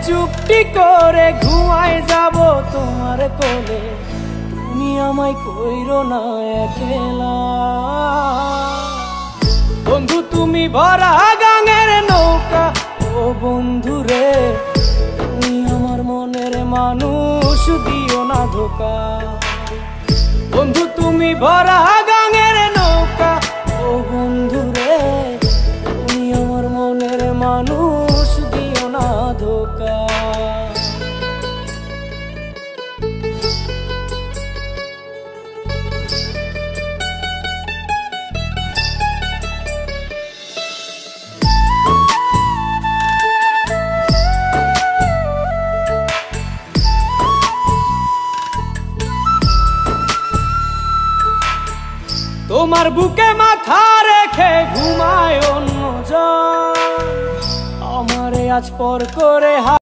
চুপটি করে ঘুমায় যাব তোমার কোলে, তুমি আমায় কইরো না একলা। বন্ধু তুমি ভরা গাঙের নৌকা, ও বন্ধু রে তুমি আমার মনের মানুষ, দিও না ধোকা। বন্ধু তুমি ভরা গাঙের নৌকা, ও বন্ধু রে তুমি আমার মনের মানুষ, দিও না ধোকা। তোমার বুকে মাথা রেখে ঘুমায় অন্যজন, আমারে আজ পর করে